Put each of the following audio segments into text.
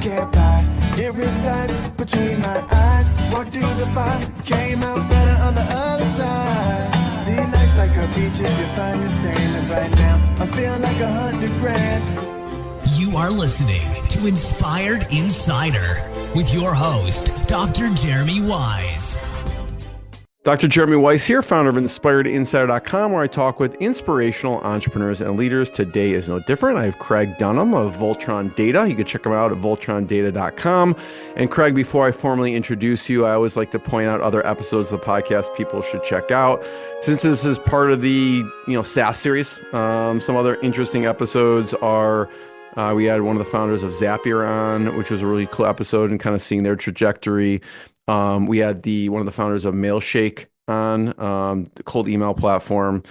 get by. It resides between my eyes. Walked through the fire, came out better on the other side. See, life's like a beach if you find the sand. And right now, I feel like 100 grand. You are listening to Inspired Insider with your host, Dr. Jeremy Wise. Dr. Jeremy Weiss here, founder of InspiredInsider.com, where I talk with inspirational entrepreneurs and leaders. Today is no different. I have Craig Dunham of Voltron Data. You can check him out at voltrondata.com. And Craig, before I formally introduce you, I always like to point out other episodes of the podcast people should check out. Since this is part of the SaaS series, some other interesting episodes are we had one of the founders of Zapier on, which was a really cool episode and kind of seeing their trajectory. We had one of the founders of Mailshake on, the cold email platform.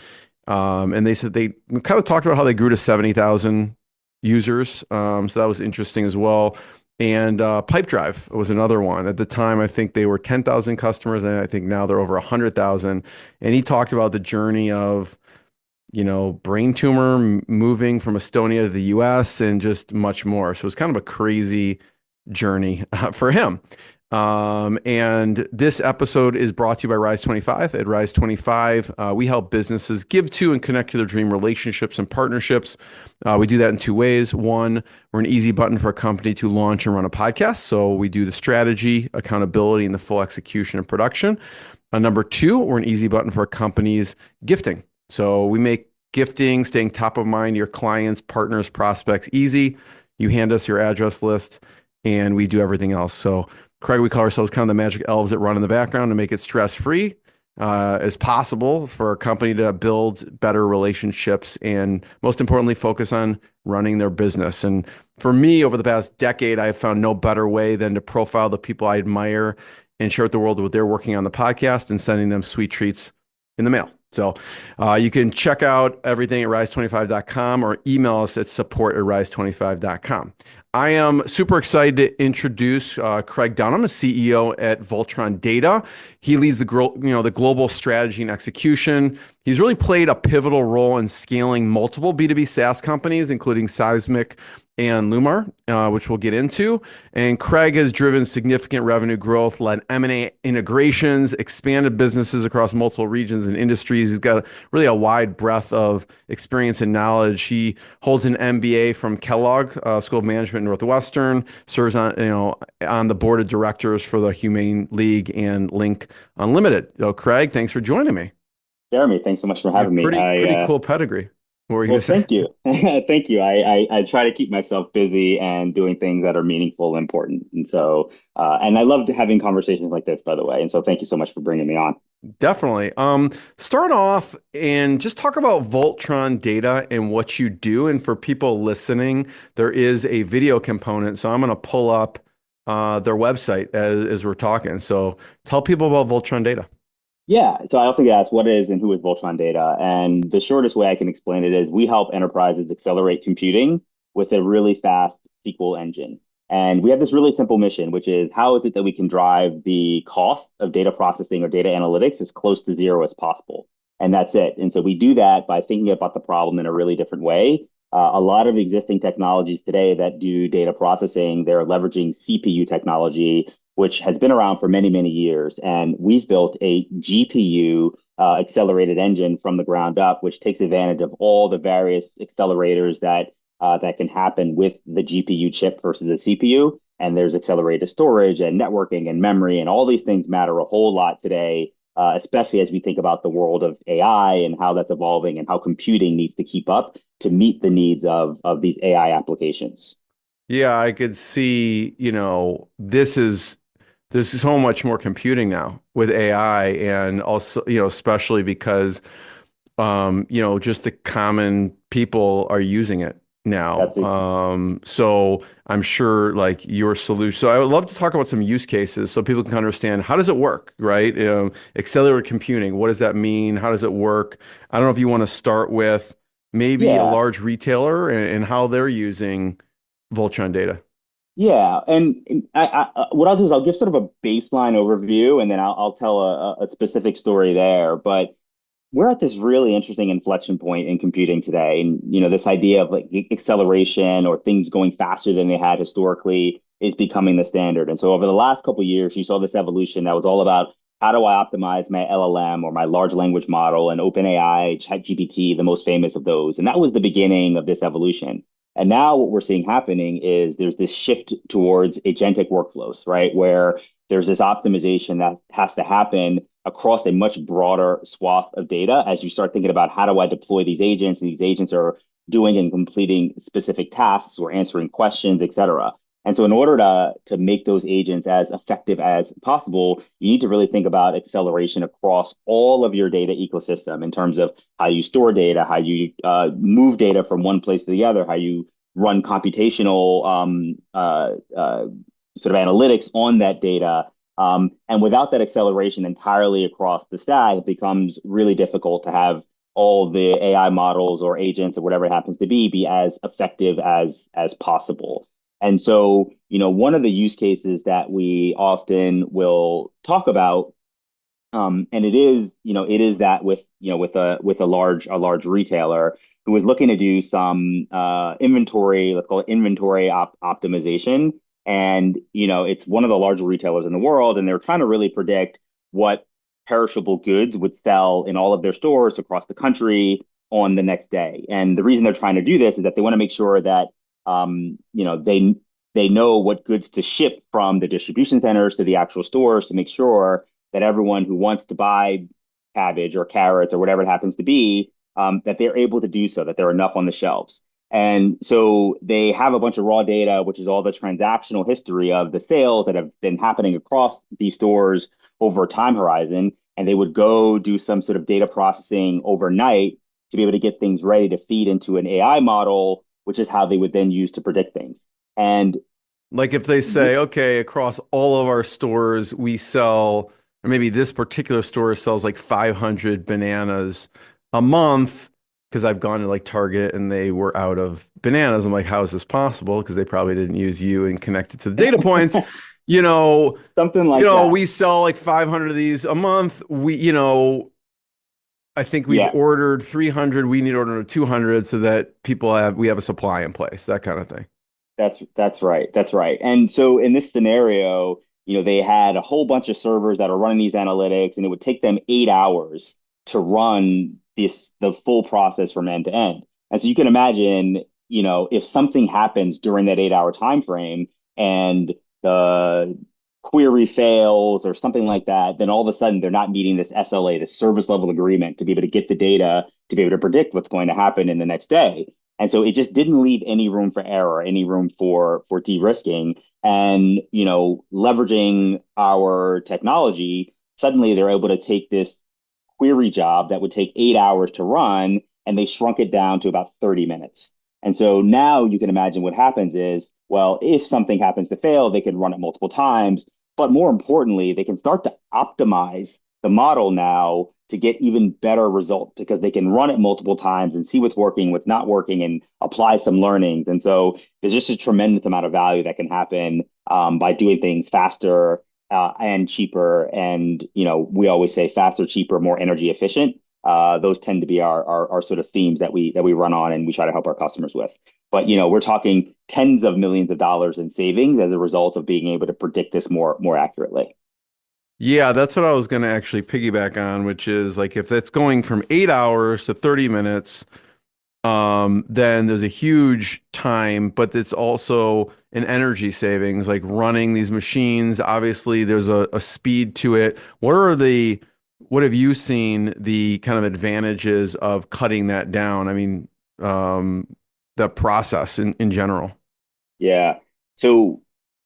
And they said they kind of talked about how they grew to 70,000 users. So that was interesting as well. And Pipedrive was another one. At the time, I think they were 10,000 customers, and I think now they're over 100,000. And he talked about the journey of, brain tumor moving from Estonia to the US and just much more. So it was kind of a crazy journey for him. And this episode is brought to you by Rise 25. At Rise 25, we help businesses give to and connect to their dream relationships and partnerships. We do that in two ways. One, we're an easy button for a company to launch and run a podcast. So we do the strategy, accountability, and the full execution and production. Number two, we're an easy button for a company's gifting. So we make gifting, staying top of mind, your clients, partners, prospects easy. You hand us your address list and we do everything else. So Craig, we call ourselves kind of the magic elves that run in the background to make it stress-free as possible for a company to build better relationships and, most importantly, focus on running their business. And for me, over the past decade, I have found no better way than to profile the people I admire and share with the world what they're working on the podcast and sending them sweet treats in the mail. So you can check out everything at rise25.com or email us at support@rise25.com. I am super excited to introduce Craig Dunham, a CEO at Voltron Data. He leads the global strategy and execution. He's really played a pivotal role in scaling multiple B2B SaaS companies, including Seismic and Lumar, which we'll get into. And Craig has driven significant revenue growth, led M&A integrations, expanded businesses across multiple regions and industries. He's got really a wide breadth of experience and knowledge. He holds an MBA from Kellogg School of Management, Northwestern, serves on the board of directors for the Humane League and Link Unlimited. So Craig, thanks for joining me. Jeremy, thanks so much for having me. Pretty cool pedigree. Thank you. Thank you. I try to keep myself busy and doing things that are meaningful and important. And so, and I loved having conversations like this, by the way. And so thank you so much for bringing me on. Definitely. Start off and just talk about Voltron Data and what you do. And for people listening, there is a video component. So I'm going to pull up their website as we're talking. So tell people about Voltron Data. Yeah, so I often get asked what is and who is Voltron Data, and the shortest way I can explain it is we help enterprises accelerate computing with a really fast SQL engine. And we have this really simple mission, which is how is it that we can drive the cost of data processing or data analytics as close to zero as possible? And that's it. And so we do that by thinking about the problem in a really different way. A lot of existing technologies today that do data processing, they're leveraging CPU technology, which has been around for many, many years. And we've built a GPU accelerated engine from the ground up, which takes advantage of all the various accelerators that can happen with the GPU chip versus a CPU. And there's accelerated storage and networking and memory, and all these things matter a whole lot today, especially as we think about the world of AI and how that's evolving and how computing needs to keep up to meet the needs of these AI applications. Yeah, I could see, there's so much more computing now with AI, and also, especially because, just the common people are using it now. So I'm sure like your solution. So I would love to talk about some use cases so people can understand how does it work, right? Accelerated computing, what does that mean? How does it work? I don't know if you want to start with maybe a large retailer and how they're using Voltron Data. Yeah, and what I'll do is I'll give sort of a baseline overview, and then I'll tell a specific story there. But we're at this really interesting inflection point in computing today, and this idea of like acceleration or things going faster than they had historically is becoming the standard. And so over the last couple of years, you saw this evolution that was all about how do I optimize my LLM or my large language model, and OpenAI, ChatGPT, the most famous of those. And that was the beginning of this evolution. And now what we're seeing happening is there's this shift towards agentic workflows, right? Where there's this optimization that has to happen across a much broader swath of data as you start thinking about how do I deploy these agents, and these agents are doing and completing specific tasks or answering questions, et cetera. And so in order to make those agents as effective as possible, you need to really think about acceleration across all of your data ecosystem in terms of how you store data, how you move data from one place to the other, how you run computational sort of analytics on that data. And without that acceleration entirely across the stack, it becomes really difficult to have all the AI models or agents or whatever it happens to be as effective as possible. And so, one of the use cases that we often will talk about, and it is that with a large retailer who was looking to do some inventory, let's call it inventory optimization. And, it's one of the larger retailers in the world, and they're trying to really predict what perishable goods would sell in all of their stores across the country on the next day. And the reason they're trying to do this is that they want to make sure that they know what goods to ship from the distribution centers to the actual stores to make sure that everyone who wants to buy cabbage or carrots or whatever it happens to be, that they're able to do so, that there are enough on the shelves. And so they have a bunch of raw data, which is all the transactional history of the sales that have been happening across these stores over a time horizon. And they would go do some sort of data processing overnight to be able to get things ready to feed into an AI model, which is how they would then use to predict things. And like if they say, okay, across all of our stores, we sell, or maybe this particular store sells like 500 bananas a month, because I've gone to like Target and they were out of bananas. I'm like, how is this possible? Because they probably didn't use you and connect it to the data points. Something like that. We sell like 500 of these a month. I think we've ordered 300. We need to order 200 so that we have a supply in place, that kind of thing. That's right. That's right. And so in this scenario, they had a whole bunch of servers that are running these analytics, and it would take them 8 hours to run the full process from end to end. And so you can imagine, if something happens during that 8 hour time frame and the query fails or something like that, then all of a sudden they're not meeting this SLA, this service level agreement, to be able to get the data to be able to predict what's going to happen in the next day. And so it just didn't leave any room for error, any room for de-risking. And, leveraging our technology, suddenly they're able to take this query job that would take 8 hours to run, and they shrunk it down to about 30 minutes. And so now you can imagine what happens is, well, if something happens to fail, they can run it multiple times. But more importantly, they can start to optimize the model now to get even better results, because they can run it multiple times and see what's working, what's not working, and apply some learnings. And so there's just a tremendous amount of value that can happen by doing things faster and cheaper. And, we always say faster, cheaper, more energy efficient. Those tend to be our sort of themes that we run on and we try to help our customers with. But, we're talking tens of millions of dollars in savings as a result of being able to predict this more accurately. Yeah, that's what I was going to actually piggyback on, which is like if that's going from 8 hours to 30 minutes, then there's a huge time, but it's also an energy savings, like running these machines. Obviously, there's a speed to it. What have you seen the kind of advantages of cutting that down? I mean, the process in general. Yeah. So,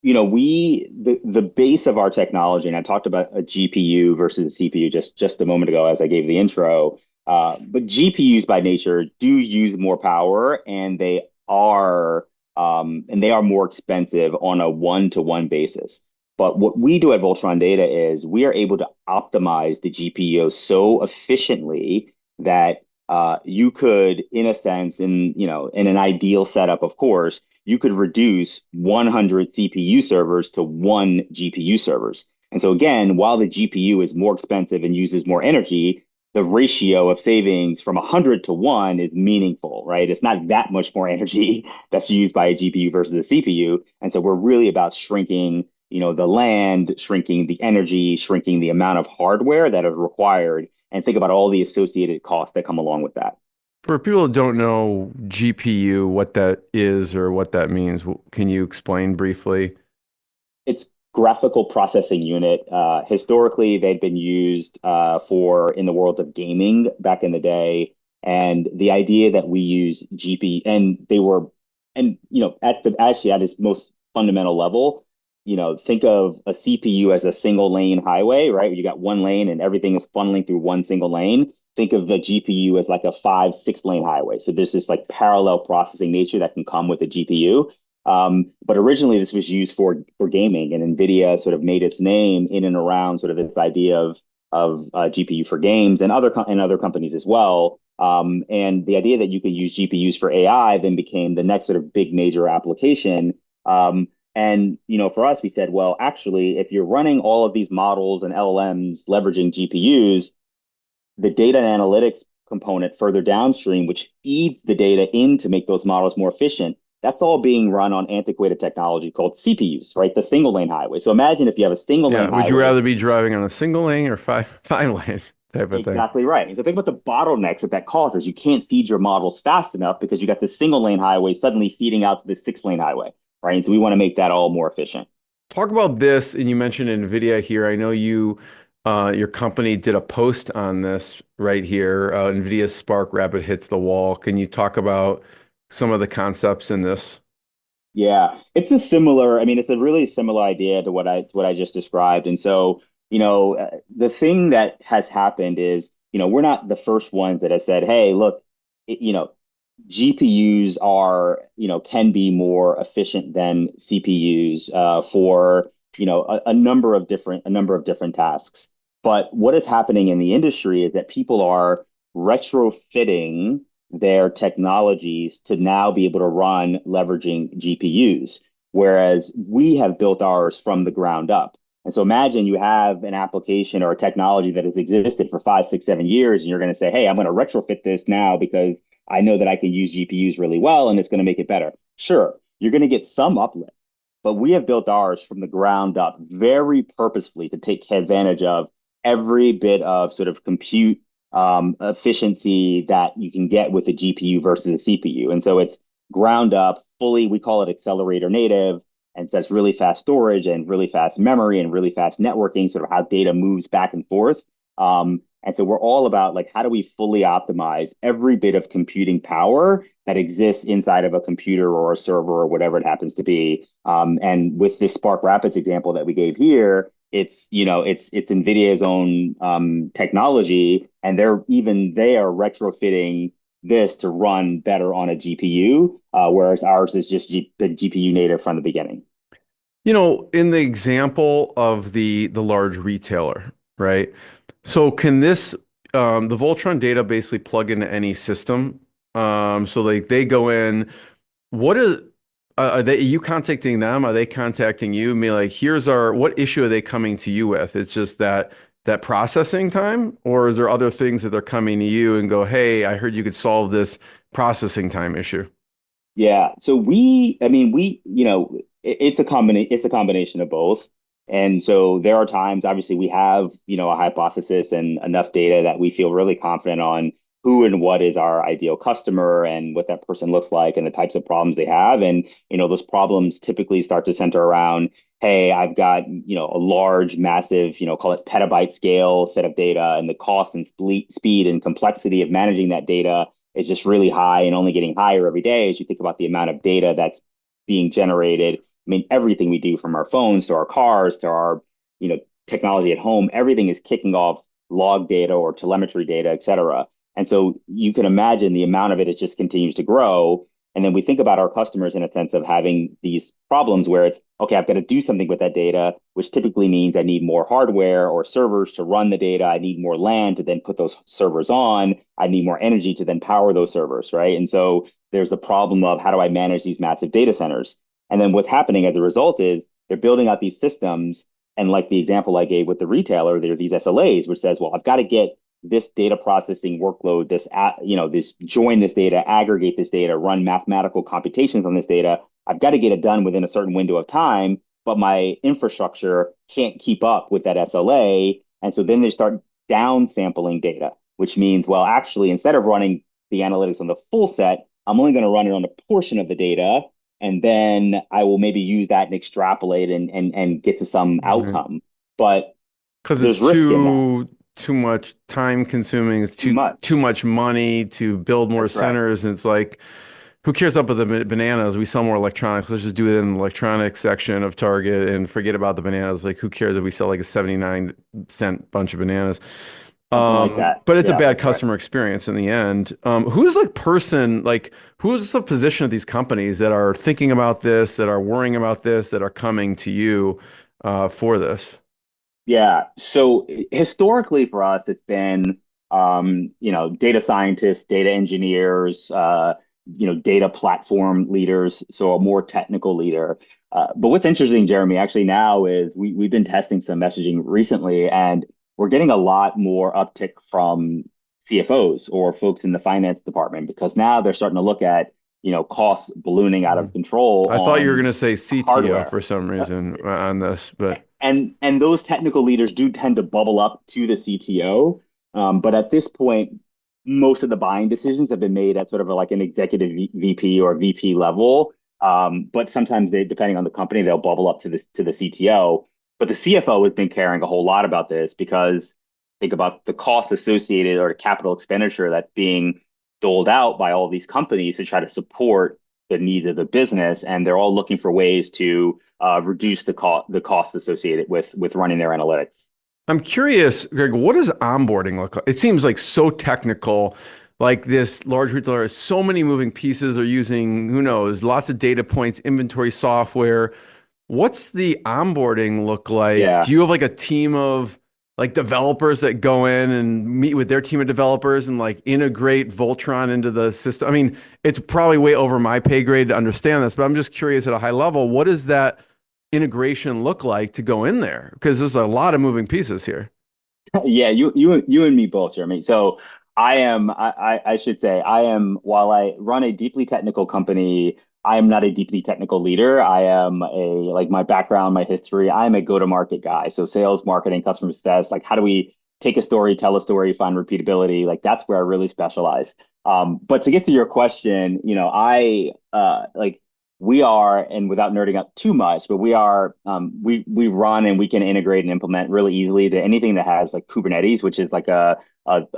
the base of our technology, and I talked about a GPU versus a CPU just a moment ago as I gave the intro. But GPUs by nature do use more power, and they are more expensive on a one-to-one basis. But what we do at Voltron Data is we are able to optimize the GPU so efficiently that you could, in a sense, in an ideal setup, of course, you could reduce 100 CPU servers to 1 GPU servers. And so again, while the GPU is more expensive and uses more energy, the ratio of savings from 100 to 1 is meaningful, right? It's not that much more energy that's used by a GPU versus a CPU. And so we're really about shrinking, the land, shrinking the energy, shrinking the amount of hardware that is required, and think about all the associated costs that come along with that. For people who don't know GPU, what that is or what that means, can you explain briefly? It's graphical processing unit. Historically, they'd been used for in the world of gaming back in the day. And the idea that we use GPU, and they were, and at its most fundamental level, think of a CPU as a single lane highway, right? You got one lane and everything is funneling through one single lane. Think of the GPU as like a 5, 6 lane highway. So there's this like parallel processing nature that can come with a GPU. But originally this was used for gaming, and NVIDIA sort of made its name in and around sort of this idea of GPU for games and other companies as well. And the idea that you could use GPUs for AI then became the next sort of big major application. And for us, we said, well, actually, if you're running all of these models and LLMs leveraging GPUs, the data and analytics component further downstream, which feeds the data in to make those models more efficient, that's all being run on antiquated technology called CPUs, right? The single lane highway. So imagine if you have a single lane Yeah, would you highway. rather be driving on a single lane or five lane type of thing? Exactly right. And so think about the bottlenecks that causes. You can't feed your models fast enough because you got this single lane highway suddenly feeding out to the 6 lane highway, right? And so we want to make that all more efficient. Talk about this, and you mentioned NVIDIA here. I know your company did a post on this right here. NVIDIA Spark Rapid hits the wall. Can you talk about some of the concepts in this? Yeah, I mean, it's a really similar idea to what I just described. And so, the thing that has happened is, we're not the first ones that have said, hey, look, it- you know, GPUs can be more efficient than CPUs for, a number of different tasks. But what is happening in the industry is that people are retrofitting their technologies to now be able to run leveraging GPUs, whereas we have built ours from the ground up. And so imagine you have an application or a technology that has existed for 5, 6, 7 years, and you're going to say, hey, I'm going to retrofit this now because I know that I can use GPUs really well and it's going to make it better. Sure, you're going to get some uplift, but we have built ours from the ground up very purposefully to take advantage of every bit of sort of compute efficiency that you can get with a GPU versus a CPU. And so it's ground up fully, we call it accelerator native. And so that's really fast storage and really fast memory and really fast networking, sort of how data moves back and forth. And so we're all about like, how do we fully optimize every bit of computing power that exists inside of a computer or a server or whatever it happens to be. And with this Spark Rapids example that we gave here, it's NVIDIA's own technology, and they are retrofitting this to run better on a GPU, whereas ours is just the GPU native from the beginning. In the example of the large retailer, right? So can the Voltron data basically plug into any system? So like they go in, what is are you contacting them? Are they contacting you? I mean, like, what issue are they coming to you with? It's just that processing time, or is there other things that they're coming to you and go, hey, I heard you could solve this processing time issue? Yeah. So it's a combination of both. And so there are times, obviously, we have, a hypothesis and enough data that we feel really confident on who and what is our ideal customer and what that person looks like and the types of problems they have. And, those problems typically start to center around, hey, I've got, a large, massive, call it petabyte scale set of data, and the cost and speed and complexity of managing that data is just really high and only getting higher every day as you think about the amount of data that's being generated. I mean, everything we do from our phones to our cars to our, technology at home, everything is kicking off log data or telemetry data, et cetera. And so you can imagine the amount of it is just continues to grow. And then we think about our customers in a sense of having these problems where it's, okay, I've got to do something with that data, which typically means I need more hardware or servers to run the data. I need more land to then put those servers on. I need more energy to then power those servers, right? And so there's the problem of how do I manage these massive data centers? And then what's happening as a result is they're building out these systems. And like the example I gave with the retailer, there are these SLAs, which says, well, I've got to get this data processing workload, this join this data, aggregate this data, run mathematical computations on this data. I've got to get it done within a certain window of time, but my infrastructure can't keep up with that SLA. And so then they start down sampling data, which means, well, actually, instead of running the analytics on the full set, I'm only going to run it on a portion of the data. And then I will maybe use that and extrapolate and get to some outcome. But Because it's there's risk in that. too much time consuming. It's Too too much. much money to build more That's right. centers. And it's like, who cares about the bananas? We sell more electronics. Let's just do it in the electronics section of Target and forget about the bananas. Like, who cares if we sell like a 79-cent bunch of bananas? Something like that. But it's a Yeah, bad that's right. customer experience in the end. Who's the person, like, who's the position of these companies that are thinking about this, that are worrying about this, that are coming to you for this? Yeah. So historically for us, it's been, data scientists, data engineers, data platform leaders, so a more technical leader. But what's interesting, Jeremy, actually now is we've been testing some messaging recently, and we're getting a lot more uptick from CFOs or folks in the finance department because now they're starting to look at, costs ballooning out of control I thought you were going on to say CTO hardware. for some reason on this, but And those technical leaders do tend to bubble up to the CTO. But at this point, most of the buying decisions have been made at sort of like an executive VP or VP level. But sometimes they, depending on the company, they'll bubble up to the CTO. But the CFO has been caring a whole lot about this because think about the cost associated or capital expenditure that's being doled out by all these companies to try to support the needs of the business, and they're all looking for ways to reduce the cost associated with running their analytics. I'm curious, Greg, what does onboarding look like? It seems like so technical. Like this large retailer has so many moving pieces. They're using, who knows, lots of data points, inventory software. What's the onboarding look like? Yeah, Do you have like a team of like developers that go in and meet with their team of developers and like integrate Voltron into the system? I mean, it's probably way over my pay grade to understand this, but I'm just curious at a high level, what does that integration look like to go in there? Because there's a lot of moving pieces here. yeah, you and me both, Jeremy. So I should say I am while I run a deeply technical company, I am not a deeply technical leader. I am like my background, my history, I'm a go-to-market guy. So sales, marketing, customer success, like how do we take a story, tell a story, find repeatability? Like that's where I really specialize. But to get to your question, I like we are, and without nerding out too much, but we run and we can integrate and implement really easily to anything that has like Kubernetes, which is like a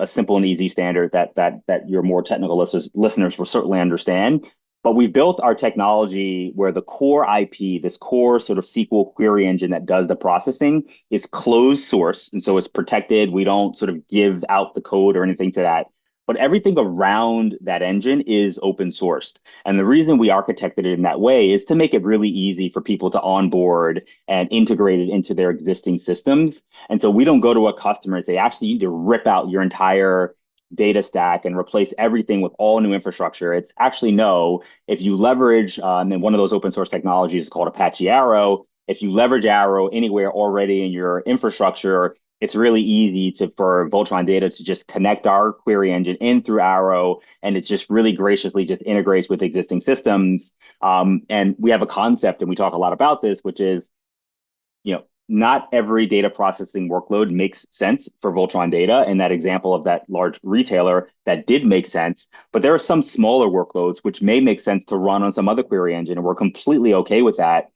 simple and easy standard that your more technical listeners will certainly understand. But we built our technology where the core IP, this core sort of SQL query engine that does the processing, is closed source, and so it's protected. We don't sort of give out the code or anything to that. But everything around that engine is open sourced. And the reason we architected it in that way is to make it really easy for people to onboard and integrate it into their existing systems. And so we don't go to a customer and say, actually, you need to rip out your entire data stack and replace everything with all new infrastructure. It's actually no. If you leverage, and then one of those open source technologies is called Apache Arrow. If you leverage Arrow anywhere already in your infrastructure, it's really easy for Voltron Data to just connect our query engine in through Arrow, and it just really graciously just integrates with existing systems. And we have a concept, and we talk a lot about this, which is, not every data processing workload makes sense for Voltron Data. In that example of that large retailer, that did make sense. But there are some smaller workloads which may make sense to run on some other query engine, and we're completely okay with that.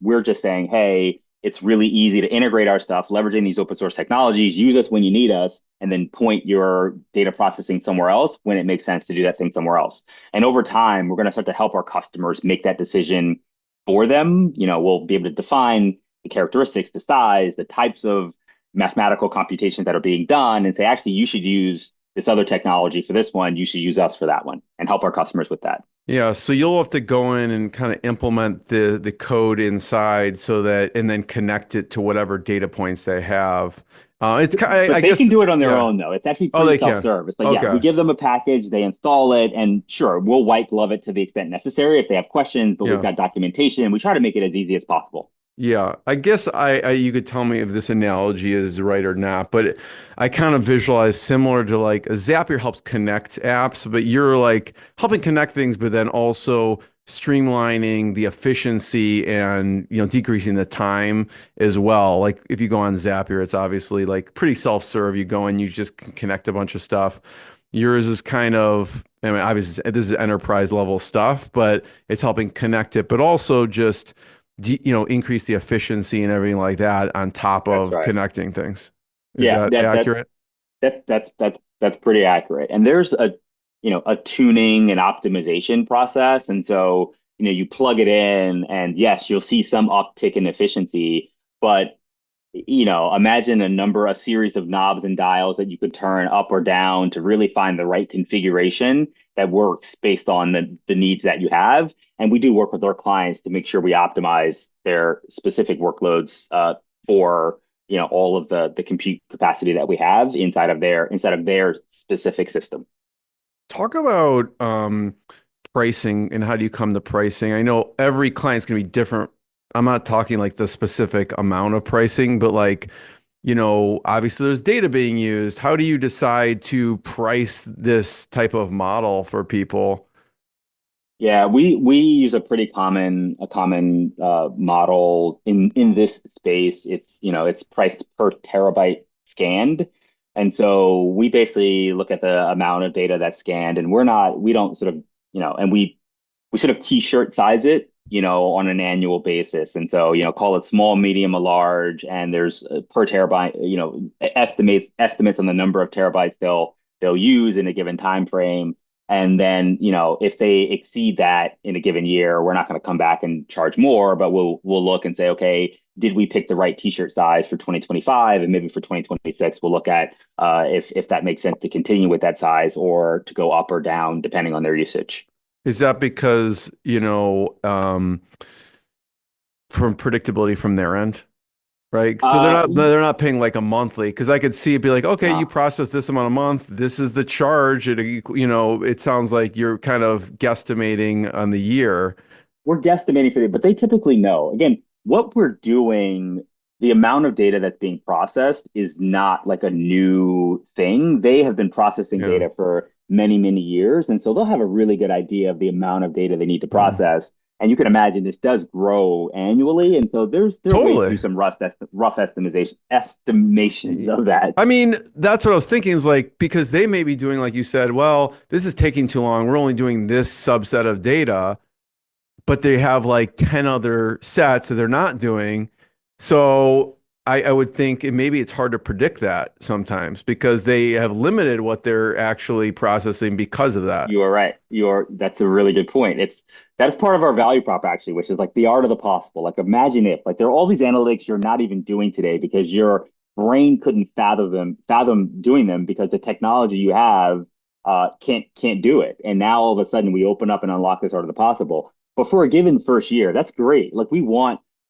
We're just saying, hey, it's really easy to integrate our stuff, leveraging these open source technologies, use us when you need us, and then point your data processing somewhere else when it makes sense to do that thing somewhere else. And over time, we're going to start to help our customers make that decision for them. We'll be able to define the characteristics, the size, the types of mathematical computations that are being done, and say, actually, you should use this other technology for this one. You should use us for that one, and help our customers with that. Yeah, so you'll have to go in and kind of implement the code inside so that, and then connect it to whatever data points they have. It's kind, But I they guess, can do it on their yeah. own, though. It's actually Oh, pretty they can. self-serve. It's like, yeah, we Okay. give them a package, they install it, and sure, we'll white glove it to the extent necessary if they have questions, but we've Yeah. got documentation. We try to make it as easy as possible. Yeah, I guess you could tell me if this analogy is right or not, but I kind of visualize similar to like a Zapier helps connect apps, but you're like helping connect things, but then also streamlining the efficiency and decreasing the time as well. Like if you go on Zapier, it's obviously like pretty self-serve. You go and you just can connect a bunch of stuff. Yours is kind of, I mean, obviously this is enterprise level stuff, but it's helping connect it, but also just increase the efficiency and everything like that on top That's of right. connecting things. Is Yeah, that that accurate? that's pretty accurate. And there's a tuning and optimization process. And so, you plug it in and yes, you'll see some uptick in efficiency, but imagine a series of knobs and dials that you could turn up or down to really find the right configuration that works based on the needs that you have. And we do work with our clients to make sure we optimize their specific workloads for all of the compute capacity that we have inside of their specific system. Talk about pricing and how do you come to pricing? I know every client's going to be different. I'm not talking like the specific amount of pricing, but like, obviously there's data being used. How do you decide to price this type of model for people? Yeah, we use a common model in this space. It's priced per terabyte scanned, and so we basically look at the amount of data that's scanned, and we don't sort of and we sort of t-shirt size it, on an annual basis, and so call it small, medium, or large, and there's per terabyte, estimates on the number of terabytes they'll use in a given time frame. And then, if they exceed that in a given year, we're not going to come back and charge more, but we'll look and say, okay, did we pick the right t-shirt size for 2025? And maybe for 2026, we'll look at if that makes sense to continue with that size or to go up or down depending on their usage. Is that because, from predictability from their end? Right. So they're Uh, not they're not paying like a monthly because I could see it be like, okay, you no, process this amount a month. This is the charge. It sounds like you're kind of guesstimating on the year. we're guesstimating for it, but they typically know. Again, what we're doing, the amount of data that's being processed is not like a new thing. They have been processing Yeah. data for many, many years. And so they'll have a really good idea of the amount of data they need to Mm. process. And you can imagine this does grow annually. And so there are ways to do Totally. some rough estimations of that. I mean, that's what I was thinking is like, because they may be doing, like you said, well, this is taking too long. We're only doing this subset of data, but they have like 10 other sets that they're not doing. So I would think maybe it's hard to predict that sometimes because they have limited what they're actually processing because of that. You are right. That's a really good point. That's part of our value prop actually, which is like the art of the possible. Like imagine if like there are all these analytics you're not even doing today because your brain couldn't fathom doing them because the technology you have can't do it. And now all of a sudden we open up and unlock this art of the possible. But for a given first year, that's great. Like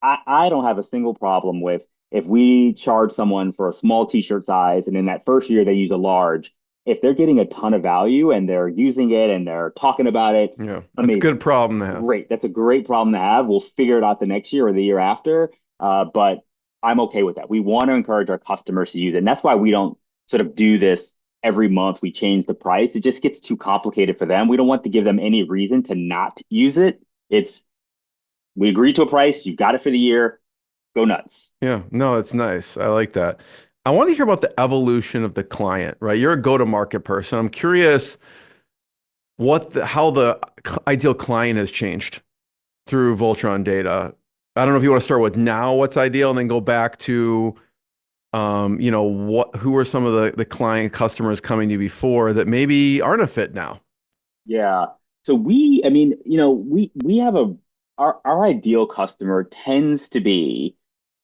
I don't have a single problem with if we charge someone for a small t-shirt size and in that first year they use a large, if they're getting a ton of value and they're using it and they're talking about it, Yeah, that's a amazing. good problem to have. Great. That's a great problem to have. We'll figure it out the next year or the year after. But I'm okay with that. We want to encourage our customers to use it. And that's why we don't sort of do this every month. We change the price. It just gets too complicated for them. We don't want to give them any reason to not use it. It's we agree to a price. You got it for the year. Go nuts. Yeah, no, it's nice. I like that. I want to hear about the evolution of the client, right? You're a go-to-market person. I'm curious how the ideal client has changed through Voltron data. I don't know if you want to start with now what's ideal and then go back to who are some of the client customers coming to you before that maybe aren't a fit now. Yeah. So I mean, we have our ideal customer tends to be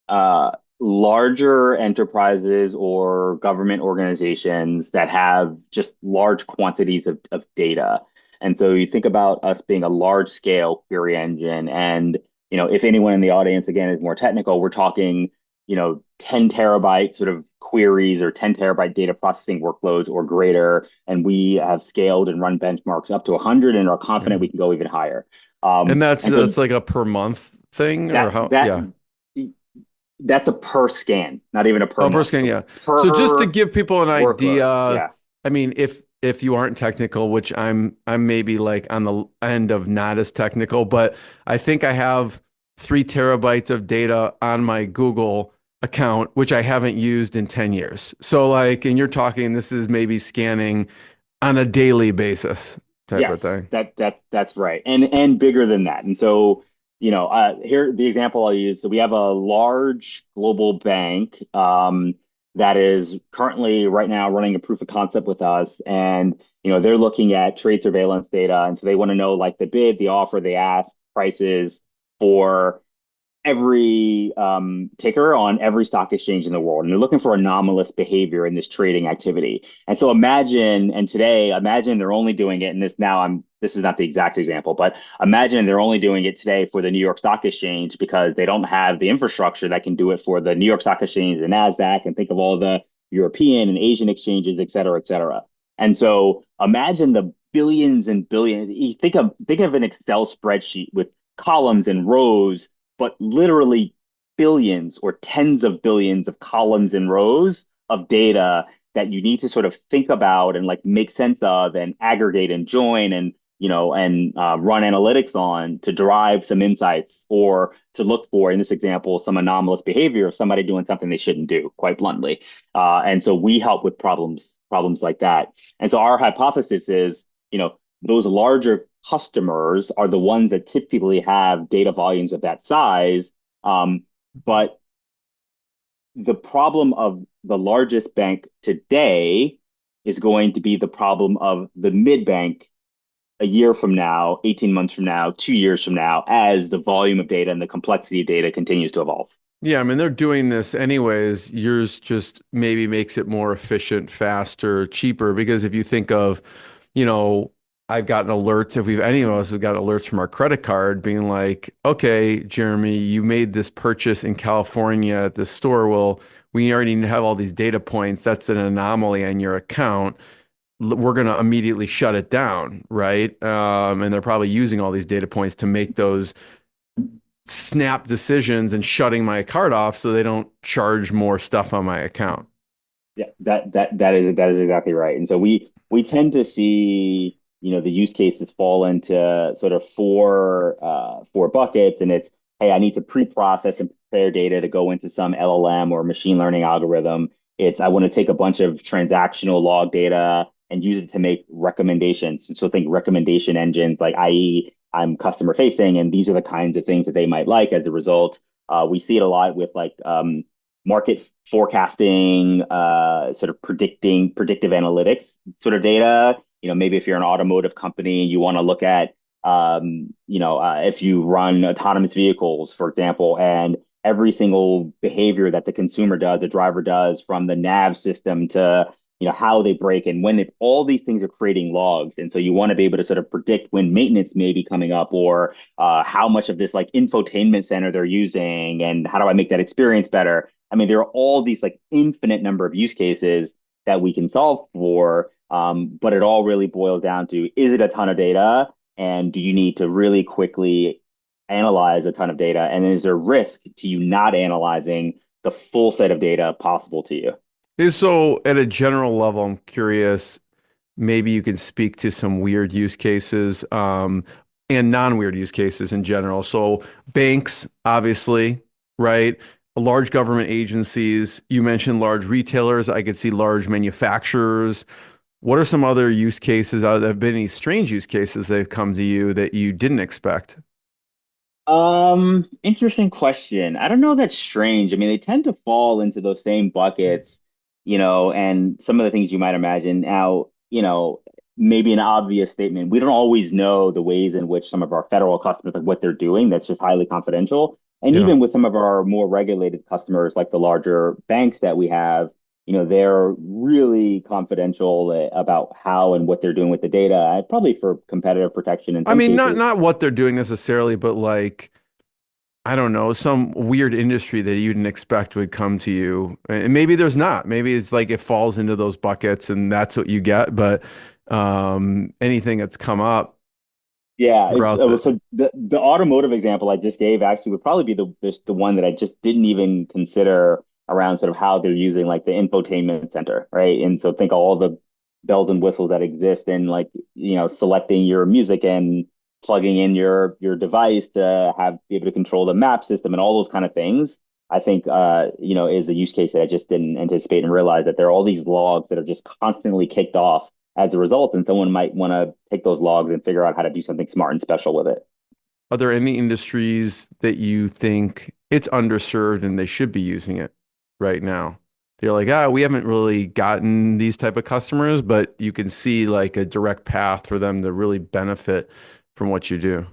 uh, larger enterprises or government organizations that have just large quantities of data. And so you think about us being a large scale query engine. And, if anyone in the audience, again, is more technical, we're talking, 10 terabyte sort of queries or 10 terabyte data processing workloads or greater. And we have scaled and run benchmarks up to 100 and are confident Yeah. we can go even higher. And that's And so that's like a per month thing or that how? that Yeah. That's a per scan, not even a per Oh, per month. scan, So yeah. So just to per give people an workload. idea, Yeah. I mean, if you aren't technical, which I'm maybe like on the end of not as technical, but I think I have 3 terabytes of data on my Google account, which I haven't used in 10 years. So like, and you're talking, this is maybe scanning on a daily basis type of Yes, thing. that's right. And bigger than that. And so, here the example I'll use. So we have a large global bank that is currently right now running a proof of concept with us. And, they're looking at trade surveillance data. And so they want to know like the bid, the offer, the ask, prices for every ticker on every stock exchange in the world. And they're looking for anomalous behavior in this trading activity. And so imagine they're only doing it, and this is not the exact example, but imagine they're only doing it today for the New York Stock Exchange because they don't have the infrastructure that can do it for the New York Stock Exchange, the NASDAQ, and think of all the European and Asian exchanges, et cetera, et cetera. And so imagine the billions and billions. You think of an Excel spreadsheet with columns and rows, but literally billions or tens of billions of columns and rows of data that you need to sort of think about and like make sense of and aggregate and join and run analytics on to derive some insights or to look for, in this example, some anomalous behavior of somebody doing something they shouldn't do, quite bluntly. And so we help with problems like that. And so our hypothesis is, those larger customers are the ones that typically have data volumes of that size. But the problem of the largest bank today is going to be the problem of the mid bank a year from now, 18 months from now, 2 years from now, as the volume of data and the complexity of data continues to evolve. Yeah, I mean, they're doing this anyways. Yours just maybe makes it more efficient, faster, cheaper. Because if you think of, you know, I've gotten alerts, if we've any of us have got alerts from our credit card being like, okay, Jeremy, you made this purchase in California at this store. Well, we already have all these data points. That's an anomaly on your account. We're going to immediately shut it down, right? And they're probably using all these data points to make those snap decisions and shutting my card off so they don't charge more stuff on my account. Yeah, that is exactly right. And so we tend to see, the use cases fall into sort of four buckets, and it's, hey, I need to pre-process and prepare data to go into some LLM or machine learning algorithm. It's I want to take a bunch of transactional log data and use it to make recommendations. So think recommendation engines, like i.e., I'm customer facing, and these are the kinds of things that they might like as a result. We see it a lot with like market forecasting, sort of predictive analytics sort of data. Maybe if you're an automotive company, you want to look at, if you run autonomous vehicles, for example, and every single behavior that the consumer does, the driver does, from the nav system to how they brake and when all these things are creating logs. And so you want to be able to sort of predict when maintenance may be coming up, or how much of this like infotainment center they're using, and how do I make that experience better. I mean, there are all these like infinite number of use cases that we can solve for, but it all really boils down to, is it a ton of data, and do you need to really quickly analyze a ton of data, and is there risk to you not analyzing the full set of data possible to you? So, at a general level, I'm curious, maybe you can speak to some weird use cases, and non-weird use cases in general. So, banks, obviously, right? Large government agencies. You mentioned large retailers. I could see large manufacturers. What are some other use cases? Have been any strange use cases that have come to you that you didn't expect? Interesting question. I don't know, that's strange. I mean, they tend to fall into those same buckets, and some of the things you might imagine. Now, maybe an obvious statement. We don't always know the ways in which some of our federal customers, like what they're doing. That's just highly confidential. And Yeah. even with some of our more regulated customers, like the larger banks that we have, they're really confidential about how and what they're doing with the data, probably for competitive protection in I some mean, not cases. not what they're doing necessarily, but like I don't know, some weird industry that you didn't expect would come to you. And maybe there's not. Maybe it's like it falls into those buckets and that's what you get. But anything that's come up. Yeah, throughout the. so the automotive example I just gave actually would probably be the one that I just didn't even consider around sort of how they're using like the infotainment center, right? And so think all the bells and whistles that exist in like, selecting your music and plugging in your device to be able to control the map system and all those kind of things. I think is a use case that I just didn't anticipate and realize that there are all these logs that are just constantly kicked off as a result, and someone might want to take those logs and figure out how to do something smart and special with it. Are there any industries that you think it's underserved and they should be using it right now? They're like, we haven't really gotten these type of customers, but you can see like a direct path for them to really benefit from what you do.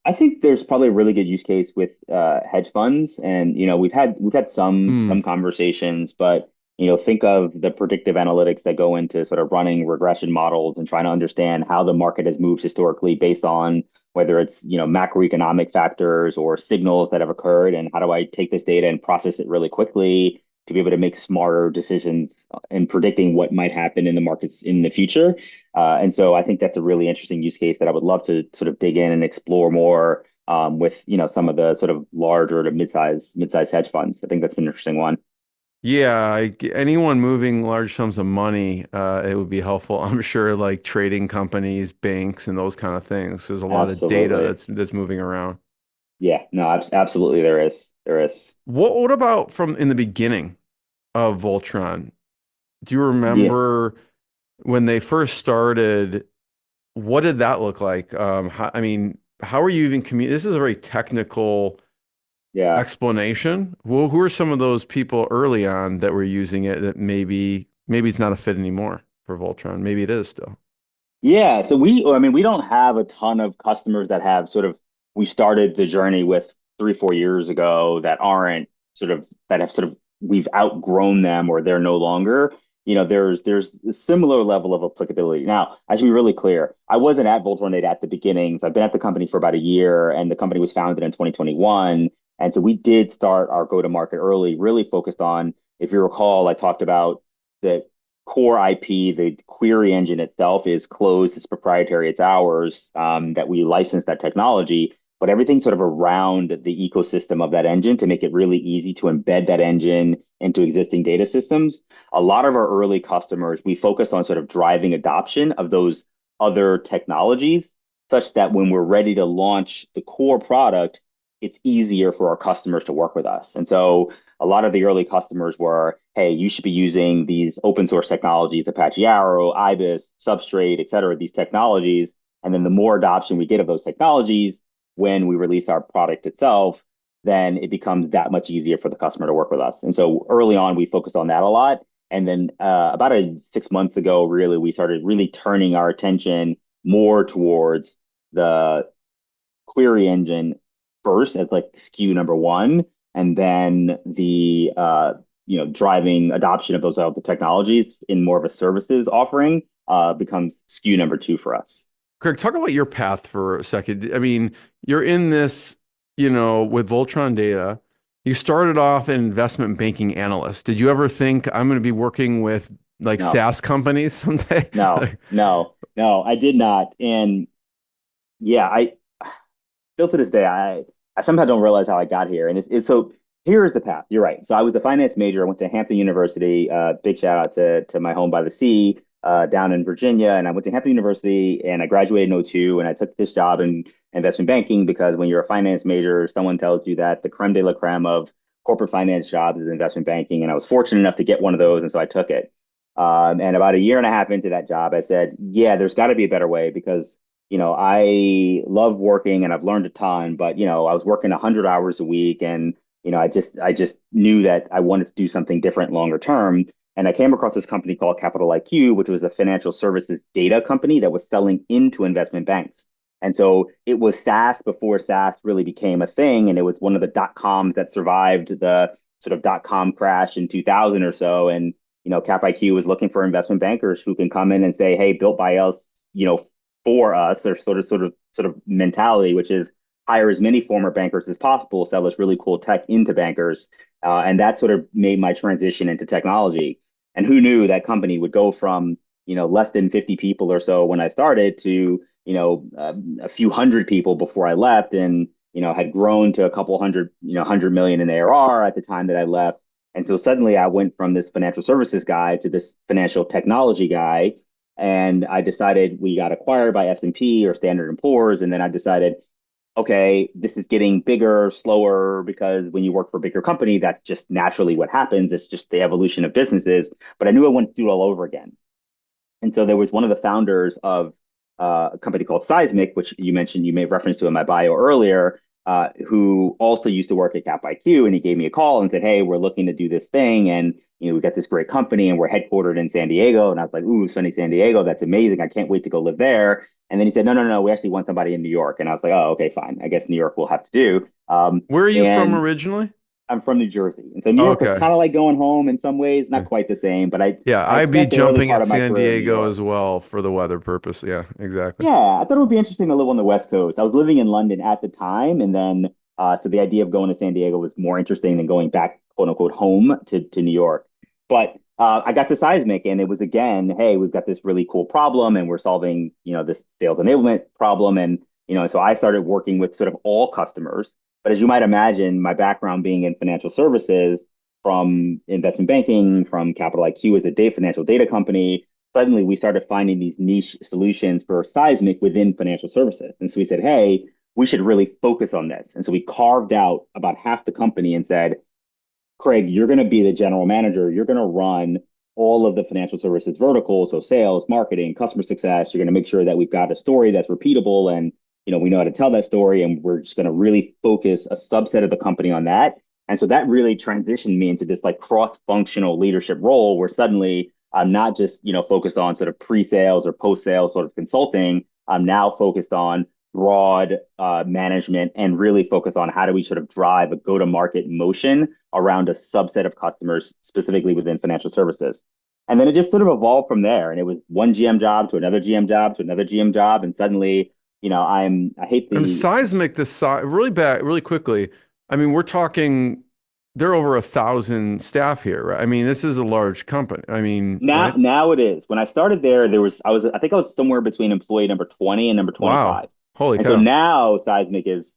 I think there's probably a really good use case with hedge funds, and we've had some Hmm. conversations, but think of the predictive analytics that go into sort of running regression models and trying to understand how the market has moved historically based on whether it's macroeconomic factors or signals that have occurred, and how do I take this data and process it really quickly to be able to make smarter decisions in predicting what might happen in the markets in the future. And so I think that's a really interesting use case that I would love to sort of dig in and explore more with some of the sort of larger to mid-size hedge funds. I think that's an interesting one. Yeah, anyone moving large sums of money, it would be helpful. I'm sure like trading companies, banks, and those kind of things. There's a lot of data Absolutely. that's moving around. Yeah, no, absolutely there is. There is. What about from in the beginning of Voltron? Do you Yeah, remember when they first started? What did that look like? I mean, how are you even This is a very technical yeah. explanation. Well, who are some of those people early on that were using it that maybe it's not a fit anymore for Voltron? Maybe it is still. Yeah, so I mean, we don't have a ton of customers that have sort of, we started the journey with 3, 4 years ago that aren't sort of, that have sort of, we've outgrown them or they're no longer. There's a similar level of applicability. Now, I should be really clear. I wasn't at Voltron Data at the beginnings. I've been at the company for about a year, and the company was founded in 2021. And so we did start our go-to-market early, really focused on, if you recall, I talked about the core IP, the query engine itself is closed, it's proprietary, it's ours, that we license that technology, but everything sort of around the ecosystem of that engine to make it really easy to embed that engine into existing data systems. A lot of our early customers, we focus on sort of driving adoption of those other technologies such that when we're ready to launch the core product, it's easier for our customers to work with us. And so a lot of the early customers were, hey, you should be using these open source technologies, Apache Arrow, IBIS, Substrate, et cetera, these technologies. And then the more adoption we get of those technologies when we release our product itself, then it becomes that much easier for the customer to work with us. And so early on, we focused on that a lot. And then about 6 months ago, really, we started really turning our attention more towards the query engine first as like SKU number one, and then the driving adoption of those other technologies in more of a services offering becomes SKU number two for us. Craig, talk about your path for a second. I mean, you're in this, with Voltron Data. You started off an investment banking analyst. Did you ever think I'm going to be working with like No, SaaS companies someday? no, no, no, I did not. And yeah, I still to this day, I somehow don't realize how I got here. And it's so here is the path. You're right. So I was the finance major. I went to Hampton University. Big shout out to my home by the sea down in Virginia. And I went to Hampton University and I graduated in '02. And I took this job in investment banking because when you're a finance major, someone tells you that the creme de la creme of corporate finance jobs is investment banking. And I was fortunate enough to get one of those. And so I took it. And about a year and a half into that job, I said, yeah, there's got to be a better way because I love working and I've learned a ton, but I was working 100 hours a week and I just knew that I wanted to do something different longer term. And I came across this company called Capital IQ, which was a financial services data company that was selling into investment banks. And so it was SaaS before SaaS really became a thing. And it was one of the dot coms that survived the sort of dot com crash in 2000 or so. And, Cap IQ was looking for investment bankers who can come in and say, hey, built by us, for us, or sort of mentality, which is hire as many former bankers as possible, sell this really cool tech into bankers, and that sort of made my transition into technology. And who knew that company would go from less than 50 people or so when I started to a few hundred people before I left, and had grown to a couple hundred, 100 million in ARR at the time that I left. And so suddenly I went from this financial services guy to this financial technology guy. And I decided we got acquired by S&P or Standard and Poor's. And then I decided, okay, this is getting bigger, slower, because when you work for a bigger company, that's just naturally what happens. It's just the evolution of businesses. But I knew I wanted to do it all over again. And so there was one of the founders of a company called Seismic, which you mentioned, you made reference to in my bio earlier, who also used to work at Cap IQ. And he gave me a call and said, hey, we're looking to do this thing. And, we got this great company and we're headquartered in San Diego. And I was like, ooh, sunny San Diego. That's amazing. I can't wait to go live there. And then he said, no, no, no, we actually want somebody in New York. And I was like, oh, okay, fine. I guess New York will have to do. Where are you from And originally? I'm from New Jersey. And so New York was Okay. kind of like going home in some ways, not quite the same, but Yeah, I I'd be spent the early jumping part at of my San career in New Diego York. as well for the weather purpose. Yeah, exactly. Yeah, I thought it would be interesting to live on the West Coast. I was living in London at the time, and then so the idea of going to San Diego was more interesting than going back, quote unquote, home to New York. But I got to Seismic, and it was again, hey, we've got this really cool problem, and we're solving, this sales enablement problem, and so I started working with sort of all customers. But as you might imagine, my background being in financial services, from investment banking, from Capital IQ as a financial data company, suddenly we started finding these niche solutions for seismic within financial services. And so we said, hey, we should really focus on this. And so we carved out about half the company and said, Craig, you're going to be the general manager. You're going to run all of the financial services verticals, so sales, marketing, customer success. You're going to make sure that we've got a story that's repeatable and we know how to tell that story, and we're just going to really focus a subset of the company on that. And so that really transitioned me into this like cross-functional leadership role where suddenly I'm not just, focused on sort of pre-sales or post-sales sort of consulting. I'm now focused on broad management and really focus on how do we sort of drive a go-to-market motion around a subset of customers, specifically within financial services. And then it just sort of evolved from there. And it was one GM job to another GM job to another GM job. And suddenly, I hate And the seismic, really bad, really quickly. I mean, we're talking, there are over 1,000 staff here, right? I mean, this is a large company. I mean, now right? now it is. When I started there, I think I was somewhere between employee number 20 and number Wow. 25. Holy And so cow. now Seismic is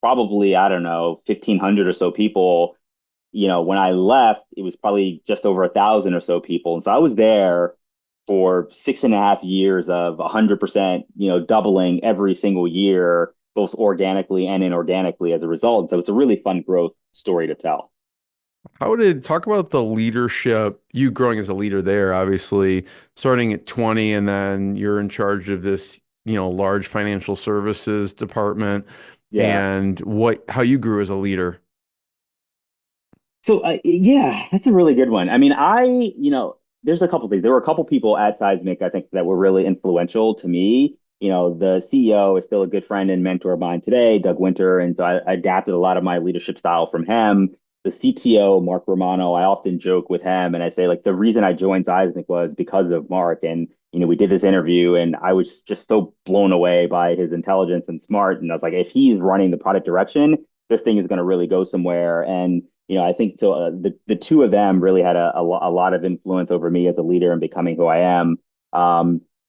probably, I don't know, 1,500 or so people. When I left, it was probably just over 1,000 or so people. And so I was there for 6.5 years of 100%, doubling every single year, both organically and inorganically as a result. And so it's a really fun growth story to tell. Talk about the leadership, you growing as a leader there, obviously starting at 20, and then you're in charge of this, large financial services department, Yeah. and how you grew as a leader. So yeah, that's a really good one. I mean, there's a couple things. There were a couple people at Seismic, I think, that were really influential to me. The CEO is still a good friend and mentor of mine today, Doug Winter, and so I adapted a lot of my leadership style from him. The CTO, Mark Romano, I often joke with him, and I say like the reason I joined Seismic was because of Mark, and we did this interview, and I was just so blown away by his intelligence and smart, and I was like, if he's running the product direction, this thing is going to really go somewhere, and I think so. The two of them really had a lot of influence over me as a leader and becoming who I am.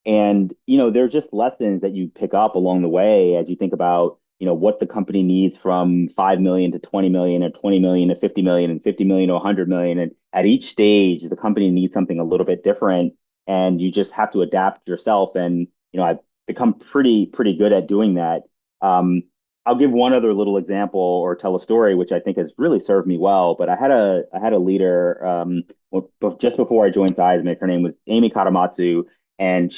And they're just lessons that you pick up along the way as you think about what the company needs from 5 million to 20 million, or 20 million to 50 million, and 50 million to 100 million. And at each stage, the company needs something a little bit different, and you just have to adapt yourself. And I've become pretty good at doing that. Um, I'll give one other little example or tell a story which I think has really served me well. But I had a leader just before I joined Seismic. Her name was Amy Katamatsu, and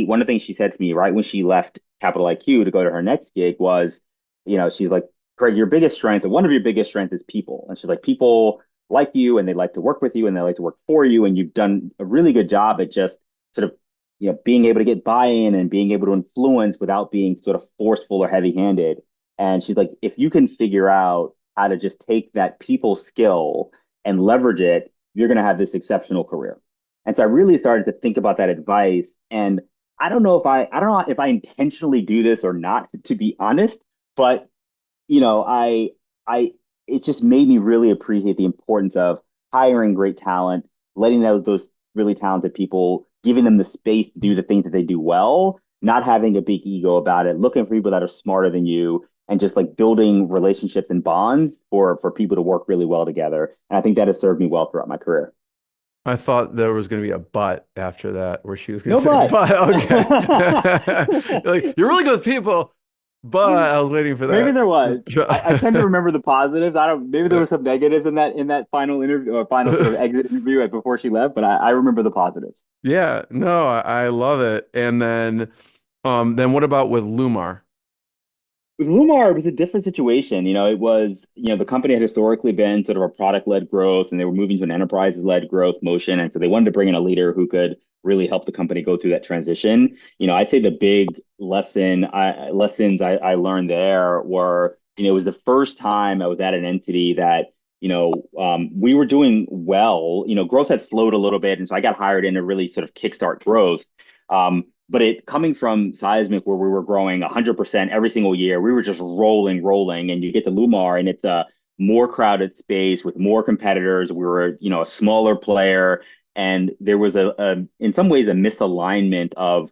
one of the things she said to me right when she left Capital IQ to go to her next gig was, she's like, Craig, your biggest strength, and one of your biggest strengths is people. And she's like, people like you and they like to work with you and they like to work for you, and you've done a really good job at just sort of being able to get buy-in and being able to influence without being sort of forceful or heavy-handed. And she's like, if you can figure out how to just take that people skill and leverage it, you're going to have this exceptional career. And so I really started to think about that advice. And I don't know if I intentionally do this or not, to be honest, but you know, I, it just made me really appreciate the importance of hiring great talent, letting those really talented people, giving them the space to do the things that they do well, not having a big ego about it, looking for people that are smarter than you, and just like building relationships and bonds for people to work really well together. And I think that has served me well throughout my career. I thought there was going to be a but after that, where she was going to No, say, but but okay. Like, you're really good with people, but I was waiting for maybe that. there was. I tend to remember the positives. I don't. Maybe there were some negatives in that final interview or final sort of exit interview right before she left, but I remember the positives. Yeah, no, I love it. And then what about with Lumar? With Lumar, it was a different situation. It was, the company had historically been sort of a product-led growth, and they were moving to an enterprise-led growth motion. And so they wanted to bring in a leader who could really help the company go through that transition. I'd say the big lessons I learned there were, it was the first time I was at an entity that, we were doing well. Growth had slowed a little bit, and so I got hired in to really sort of kickstart growth. But it coming from Seismic, where we were growing 100% every single year, we were just rolling, and you get to Lumar, and it's a more crowded space with more competitors. We were, a smaller player, and there was in some ways, a misalignment of,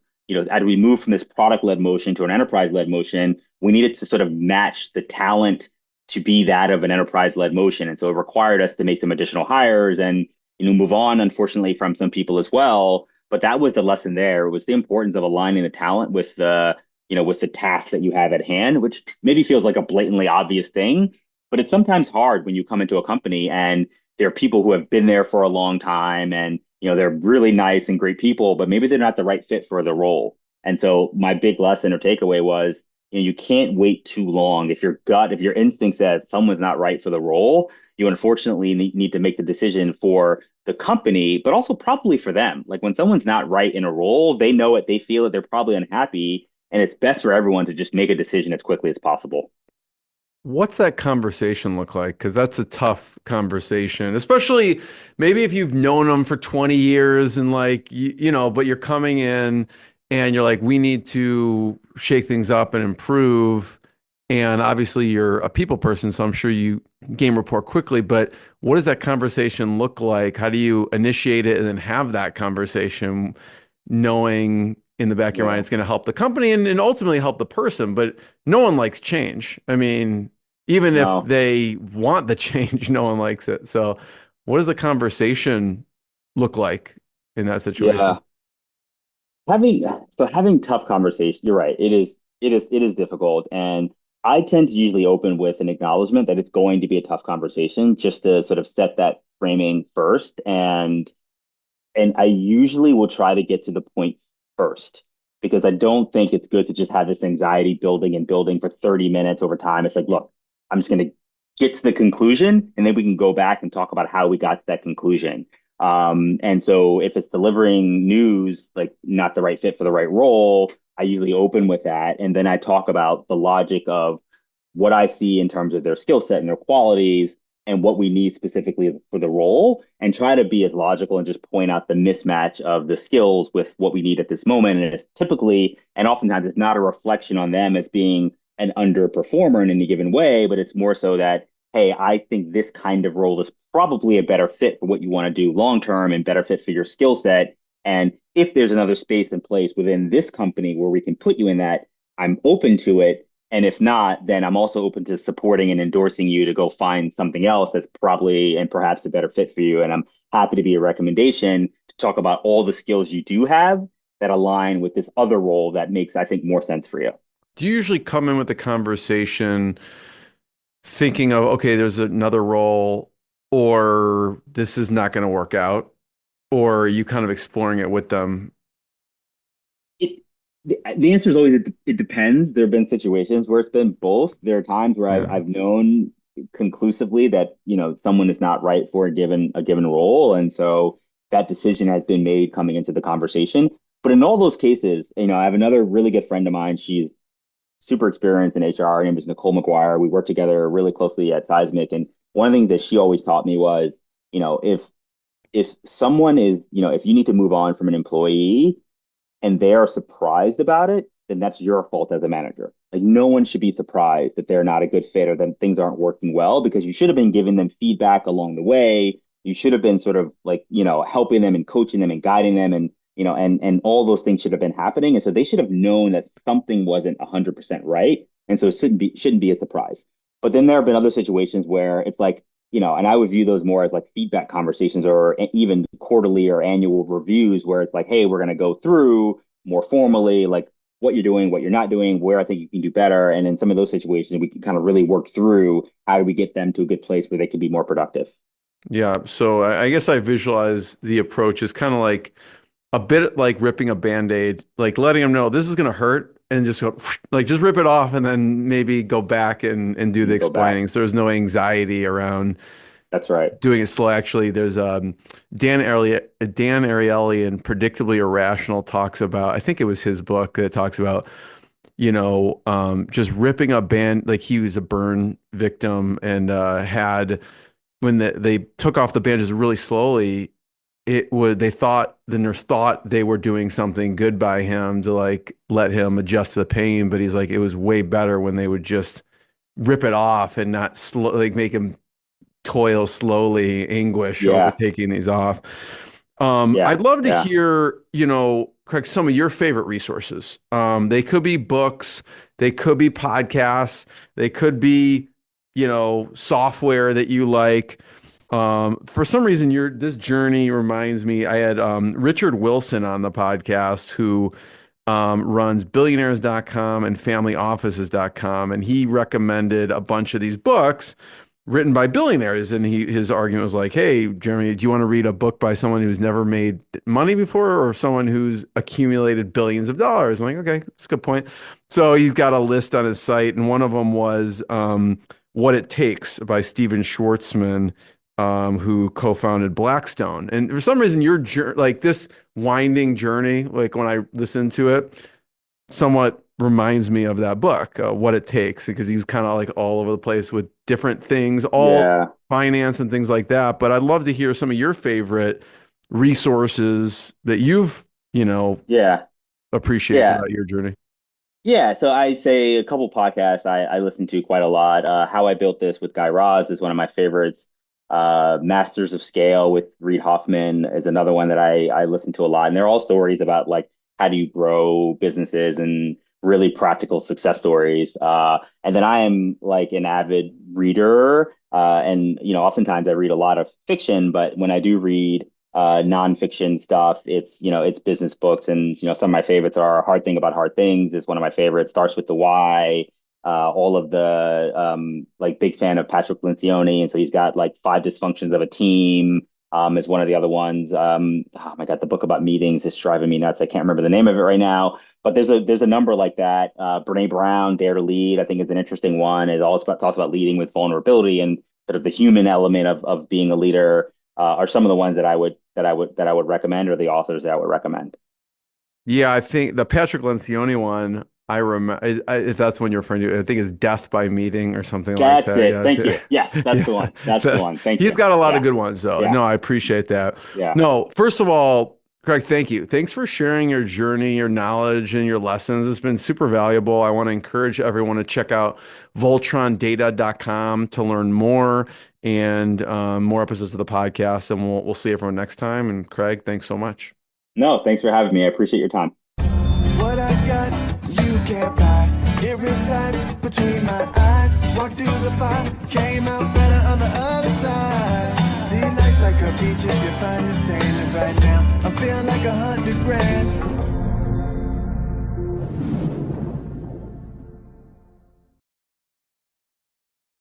as we moved from this product-led motion to an enterprise-led motion, we needed to sort of match the talent to be that of an enterprise-led motion, and so it required us to make some additional hires and, move on, unfortunately, from some people as well. But that was the lesson there. It was the importance of aligning the talent with with the task that you have at hand, which maybe feels like a blatantly obvious thing, but it's sometimes hard when you come into a company and there are people who have been there for a long time, and, they're really nice and great people, but maybe they're not the right fit for the role. And so my big lesson or takeaway was, you can't wait too long. If your instinct says someone's not right for the role, you unfortunately need to make the decision for the company, but also probably for them. Like, when someone's not right in a role, they know it, they feel it, they're probably unhappy, and it's best for everyone to just make a decision as quickly as possible. What's that conversation look like? Because that's a tough conversation, especially maybe if you've known them for 20 years and like, but you're coming in and you're like, we need to shake things up and improve. And obviously you're a people person, so I'm sure you game report quickly, but what does that conversation look like? How do you initiate it and then have that conversation knowing in the back of your mind Yeah. it's going to help the company and ultimately help the person, but no one likes change. I mean, even if No. they want the change, no one likes it. So what does the conversation look like in that situation? Yeah. Having having tough conversation, you're right. It is difficult. And I tend to usually open with an acknowledgement that it's going to be a tough conversation, just to sort of set that framing first. And I usually will try to get to the point first, because I don't think it's good to just have this anxiety building and building for 30 minutes over time. It's like, look, I'm just going to get to the conclusion, and then we can go back and talk about how we got to that conclusion. And so if it's delivering news, like not the right fit for the right role, I usually open with that. And then I talk about the logic of what I see in terms of their skill set and their qualities and what we need specifically for the role, and try to be as logical and just point out the mismatch of the skills with what we need at this moment. And it's typically, and oftentimes, it's not a reflection on them as being an underperformer in any given way, but it's more so that, hey, I think this kind of role is probably a better fit for what you want to do long term and better fit for your skill set. And if there's another space and place within this company where we can put you in that, I'm open to it. And if not, then I'm also open to supporting and endorsing you to go find something else that's probably and perhaps a better fit for you. And I'm happy to be a recommendation to talk about all the skills you do have that align with this other role that makes, I think, more sense for you. Do you usually come in with the conversation thinking of, okay, there's another role, or this is not going to work out, or are you kind of exploring it with them? It, the answer is always it depends. There have been situations where it's been both. There are times where Yeah. I've known conclusively that, someone is not right for a given role, and so that decision has been made coming into the conversation. But in all those cases, I have another really good friend of mine. She's super experienced in HR. Her name is Nicole McGuire. We worked together really closely at Seismic, and one of the things that she always taught me was, if someone is, if you need to move on from an employee and they are surprised about it, then that's your fault as a manager. Like, no one should be surprised that they're not a good fit or that things aren't working well, because you should have been giving them feedback along the way. You should have been sort of like, helping them and coaching them and guiding them. And and all those things should have been happening. And so they should have known that something wasn't 100% right. And so it shouldn't be a surprise. But then there have been other situations where it's like, and I would view those more as like feedback conversations or even quarterly or annual reviews where it's like, hey, we're going to go through more formally, like what you're doing, what you're not doing, where I think you can do better. And in some of those situations, we can kind of really work through how do we get them to a good place where they can be more productive. Yeah. So I guess I visualize the approach as kind of like a bit like ripping a Band-Aid, like letting them know this is going to hurt and just go like just rip it off and then maybe go back and do the Go back. explaining. So there's no anxiety around That's right. doing it slow. Actually, there's Dan Ariely in Predictably Irrational talks about, I think it was his book that talks about, just ripping a band, like he was a burn victim and had when they took off the bandages really slowly, the nurse thought they were doing something good by him to like let him adjust to the pain, but he's like, it was way better when they would just rip it off and not like make him toil slowly, anguish over taking these off. I'd love to hear, Craig, some of your favorite resources. They could be books, they could be podcasts, they could be, software that you like. For some reason, this journey reminds me, I had Richard Wilson on the podcast who runs billionaires.com and familyoffices.com. And he recommended a bunch of these books written by billionaires. And his argument was like, hey, Jeremy, do you want to read a book by someone who's never made money before or someone who's accumulated billions of dollars? I'm like, okay, that's a good point. So he's got a list on his site. And one of them was What It Takes by Steven Schwartzman, who co-founded Blackstone. And for some reason, like this winding journey, like when I listen to it, somewhat reminds me of that book, What It Takes, because he was kind of like all over the place with different things, all finance and things like that. But I'd love to hear some of your favorite resources that you've, appreciated about your journey. Yeah, so I say a couple podcasts I listen to quite a lot. How I Built This with Guy Raz is one of my favorites. Masters of Scale with Reid Hoffman is another one that I listen to a lot. And they're all stories about like how do you grow businesses and really practical success stories. And then I am like an avid reader. And oftentimes I read a lot of fiction, but when I do read nonfiction stuff, it's business books. And some of my favorites are Hard Thing About Hard Things is one of my favorites. Starts with the Why. All of the like big fan of Patrick Lencioni, and so he's got like 5 Dysfunctions of a Team is one of the other ones. Oh my God, the book about meetings is driving me nuts. I can't remember the name of it right now, but there's a number like that. Brene Brown, Dare to Lead, I think is an interesting one. It also talks about leading with vulnerability and sort of the human element of being a leader. Are some of the ones that I would recommend, or the authors that I would recommend. Yeah, I think the Patrick Lencioni one, I remember, if that's one you're referring to, I think it's Death by Meeting or something like that. That's it. Yeah, Thank you. Yes, that's the one. That's the one. Thank you. He's got a lot of good ones, though. No, I appreciate that. Yeah. No, first of all, Craig, thank you. Thanks for sharing your journey, your knowledge, and your lessons. It's been super valuable. I want to encourage everyone to check out voltrondata.com to learn more and more episodes of the podcast. And we'll see everyone next time. And Craig, thanks so much. No, thanks for having me. I appreciate your time. What I got, you can't buy. It resides between my eyes. Walked through the fire, came out better on the other side. See, life's like a beach if you find the sailing right now. I'm feeling like 100 grand.